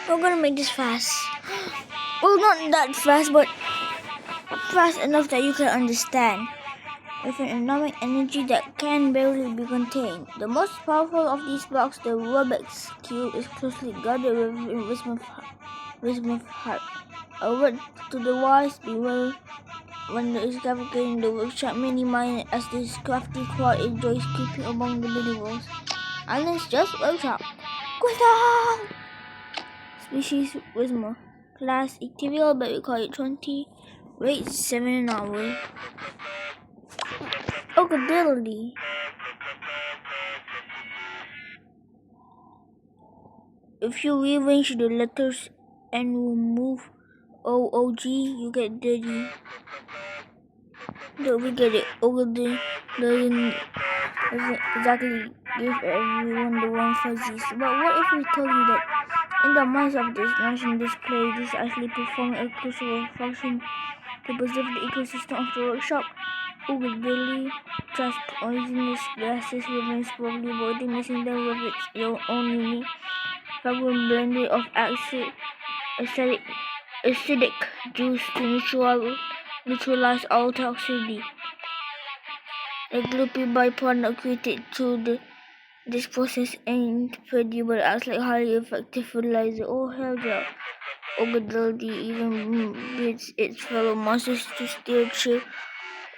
We're gonna make this fast. Well, not that fast, but fast enough that you can understand. With an atomic energy that can barely be contained. The most powerful of these blocks, the Rubik's Cube, is closely guarded with invisible heart. A word to the wise, beware when there is fabricating the workshop many mind as this crafty quad enjoys creeping among the building walls. Alan's Just Workshop. Wisdom! Species Wisma. Class Ictivial, but we call it 20. Rate 7 an hour. Ogadility. If you rearrange the letters and remove OOG, you get dirty. Don't we get it? Ogadility doesn't exactly give everyone the wrong fuzzies. But what if we told you that in the minds of this nation display, this actually perform a crucial function to preserve the ecosystem of the workshop? Ogadility just poisonous gases remains probably avoiding mixing them with its own unique fragrant blend of acidic juice to neutralize all toxicity. A gloopy byproduct created through this process ain't pretty, but acts like highly effective fertilizer. Oh hell yeah! Ogadility even beats its fellow monsters to steer clear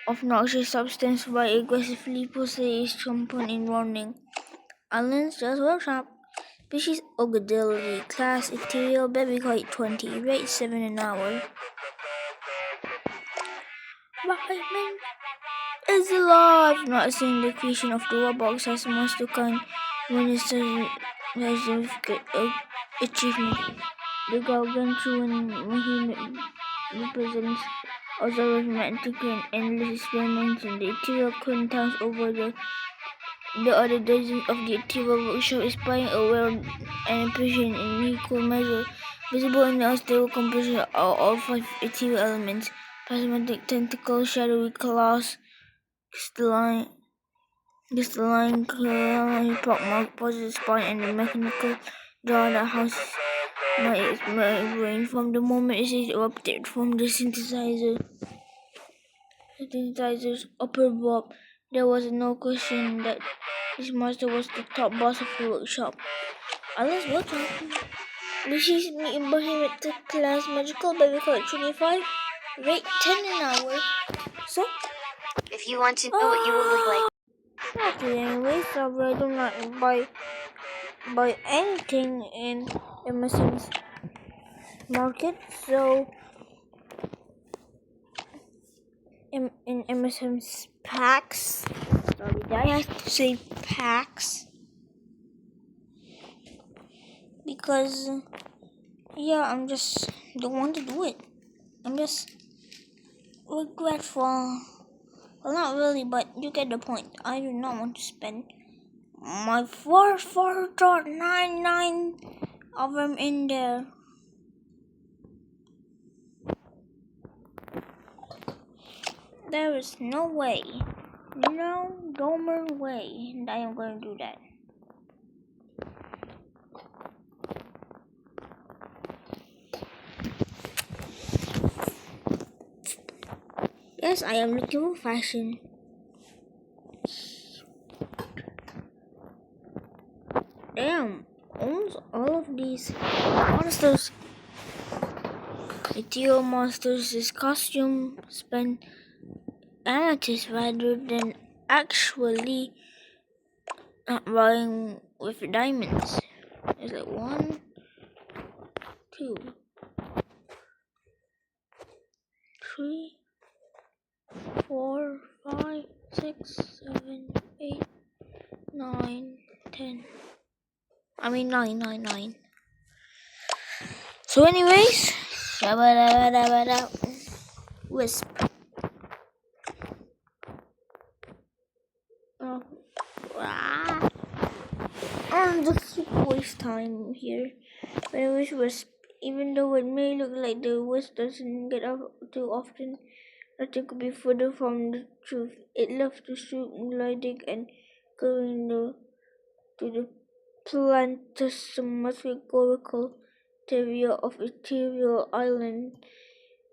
of noxious substance by aggressively pursuing its champion in running. Alan's Just Workshop. Species Ogadility. Class Ethereal, baby height 20. Rate 7 an hour. Vitamin is alive! Not seeing the creation of the Roblox as a monster kind when it's a significant achievement. The gargantuan machine represents also romantic and endless experimentation. The ethereal queen times over the other dozens of the ethereal workshop, inspiring a world and appreciation in equal measure. Visible in the unstable composition are all 5 ethereal elements: prismatic tentacles, shadowy claws, crystalline pockmark, positive spine, and the mechanical jaw that houses my brain. From the moment it is erupted from the synthesizer's upper blob, there was no question that this monster was the top boss of the workshop. Alice Workshop. This is me embodiment to class magical baby code 25. Rate 10 an hour. So, if you want to know what you will look like. Okay, anyway, so I do not buy anything in MSM's market. So in MSM's packs. Sorry, I have to say packs because I'm just don't want to do it. I'm just regretful. Well, not really, but you get the point. I do not want to spend my 4.99 of them in there. There is no way, no domer way that I am going to do that. Yes, I am looking for fashion. Damn, almost all of these monsters, ethereal monsters, this costume spend amethyst rather than actually buying with diamonds. It's like 1, 2, 3, 4, 5, 6, 7, 8, 9, 10. I mean 9. So anyways, Wisp. I'm just waste time here. But anyways, Wisp. Even though it may look like the Wisp doesn't get up too often, nothing could be further from the truth. It loves to shoot, gliding, and going to the phantasmagorical theory of ethereal island,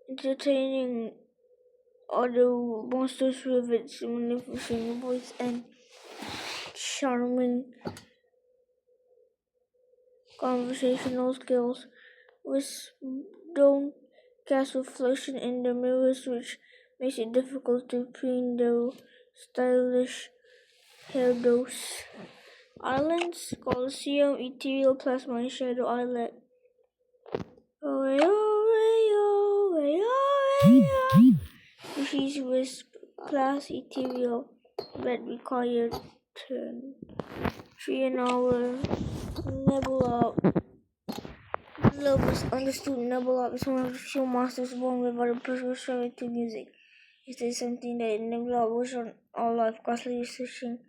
entertaining other monsters with its magnificent voice and charming conversational skills, with don't cast reflection in the mirrors, which makes it difficult to preen their stylish hairdos. Islands, Colosseum, Ethereal Plasma, and Shadow Islet. Species with class Ethereal, but required turn. 3 an hour. Nebula. The misunderstood Nebula is one of the few monsters born without a personal to music. Is there something that Nebula was on all life, constantly researching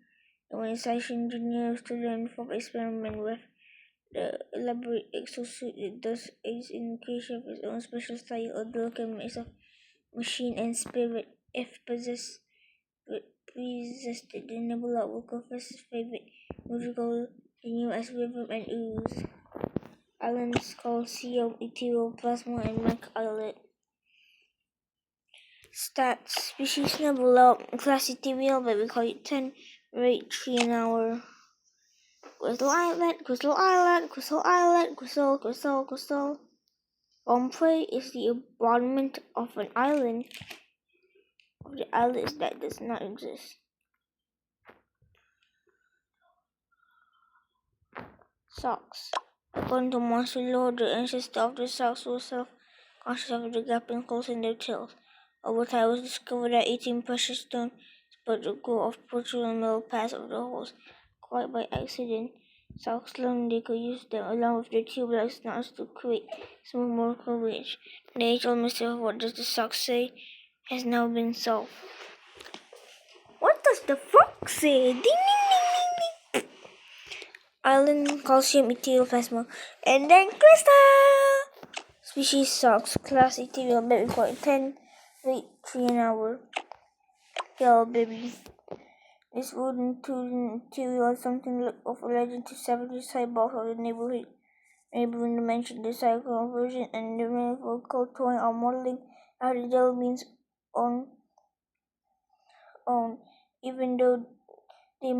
and when science engineers to learn from experiment with the elaborate exosuit it does aids in creation of its own special style, a delicate mix of machine and spirit. If possessed, the Nebula will confess his favorite musical venue as rhythm and ooze. Islands, Colosseum, Ethereal Plasma, and Mac Islet. Stats: Species Nebula, class Ethereal, but we call it 10, rate 3 an hour. Crystal Islet, Crystal Islet, Crystal Islet, Crystal, Crystal, Crystal. Ombre is the embodiment of an island, of the islet that does not exist. Socks. According to monster lore, the ancestor of the socks was self-conscious of the gaping holes in their tails. Over time, it was discovered that eating precious stone spurred the growth of porcelain metal paths of the holes. Quite by accident, socks learned they could use them along with their tube-like snouts to create smooth molecular range. The age-old mystery of what does the sock say has now been solved. What does the frog say? Ding, ding, ding, ding, ding. Island, Calcium, Ethereal Plasma, and then Crystal! Species socks, class Ethereal, baby quite 10, rate 3 an hour. Yellow baby. This wooden tool Ethereal is something of a legend to savages cyborgs of the neighboring dimension. The cycle version and the manifold toying are modeling out the yellow beings on even though they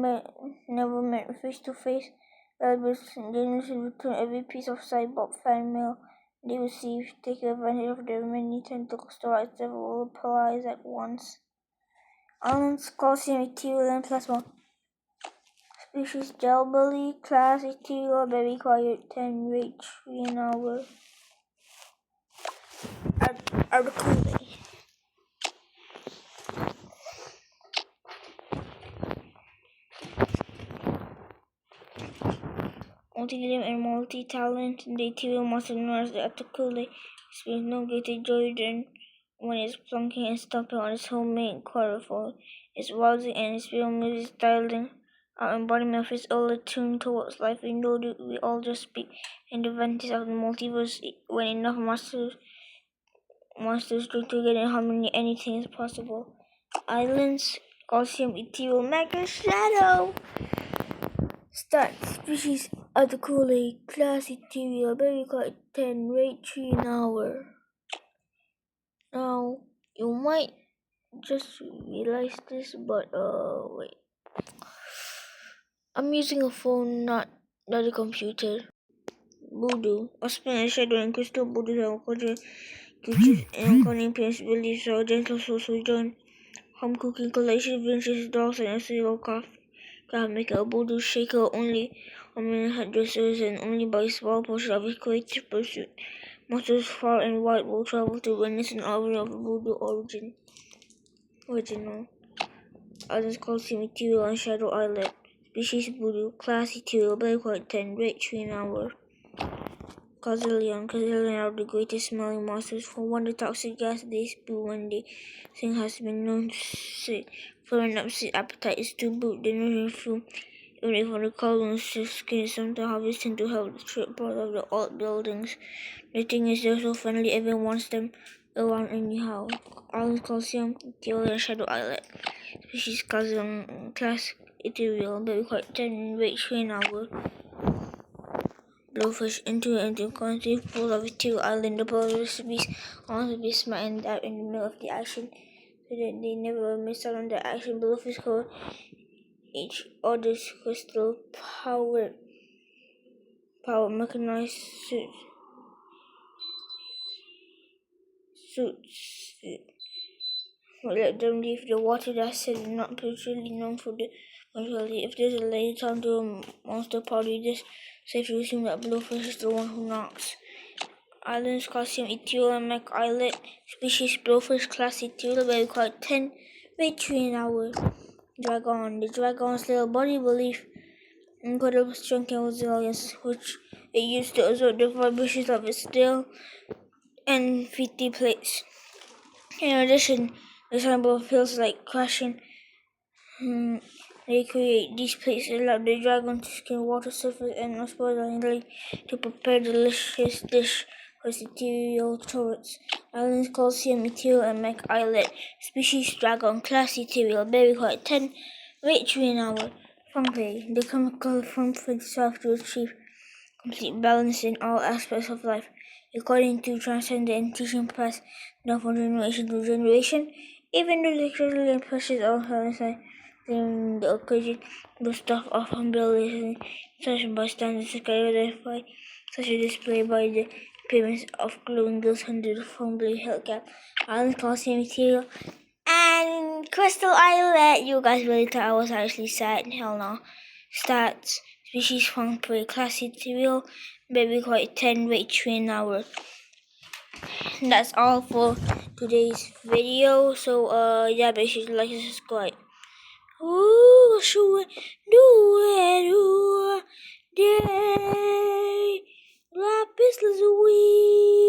never met face to face. Rebels generously return every piece of cyborg fan mail they receive, taking advantage of their many tentacles to rise several replies at once. Islands, Calcium, Ethereal, and Plasma. Species Gelbelly, class Ethereal, baby quiet, 10, rate 3 an hour. Article. Multi-limb and multi-talent, the Ethereal monster known as the Articule experiences no greater joy than when it's plunking and stomping on its homemade quarterfold. It's rousing and its real music styling our embodiment of its early tune towards life. We know that we all just speak in the vantage of the multiverse. When enough monsters join together in harmony, anything is possible. Islands, Calcium, Ethereal, Mega Shadow. Start species Articule, class Ethereal, very quite 10, rate 3 an hour. Now, you might just realize this, but wait. I'm using a phone, not a computer. Voodoo. Osman and Shadow and Crystal Voodoo have culture creatures and uncanny appearance beliefs are gentle souls who join home cooking collection adventures, dolls, and a craft maker. A voodoo shaker only on many hairdressers and only by a small portion of his creative pursuit. Monsters far and wide will travel to witness an hour of voodoo original. Islands Calcium, Ethereal, and Shadow Islet. Species Voodoo, class Ethereal, very quite 10, rate 3 an hour. Kazillion are the greatest smelling monsters. For one, the toxic gas they spew when they sing has been known to say flaring up seed appetite is to boot the nourishing fuel. Even if the columns to skin is sometimes harvesting to help the trip part of the old buildings. The thing is they're so friendly everyone wants them around anyhow. Islands Calcium, Ethereal, and Shadow Islet. Species Kazillion, class Ethereal, very quite 10, rate 3 an hour. blowfish into an interconnected pool of two island recipes on be smart and out in the middle of the action so that they never miss out on the action. Blowfish code each other's crystal power mechanized suits let them leave the water. That said, not particularly known for the mortality. If there's a lady time to a monster party, this safe to assume that blowfish is the one who knocks. Islands calcium ethyl and Mac Islet. Species blowfish class ethyl by required 10 weight 3 an hour. Dragon. The dragon's little body belief incredible strength and resilience, which it used to absorb the vibrations of its tail and 50 plates. In addition, the symbol feels like crashing. They create these plates allow the dragon to skim water surface and unsurprisingly to prepare delicious dish for its ethereal turrets. Islands calcium ethyl and Mac Islet. Species dragon class ethereal berry quite 10 weight 3 an hour. Fungi. The chemical fungi serve to achieve complete balance in all aspects of life. According to transcendent teaching passed down from generation to generation, even though the cultural and precious all have inside during the occasion, the stuff of humiliation such bystanders can identify such a display by the appearance of glowing girls under the formerly held cap, island calcium material, and crystal islet. You guys really thought I was actually sad? Hell no. Stats. Species found prey class material, baby quite 10 weight 3 an hour. That's all for today's video. So yeah, basically like and subscribe. Ooh, should do it, ooh, day, lapis lazuli.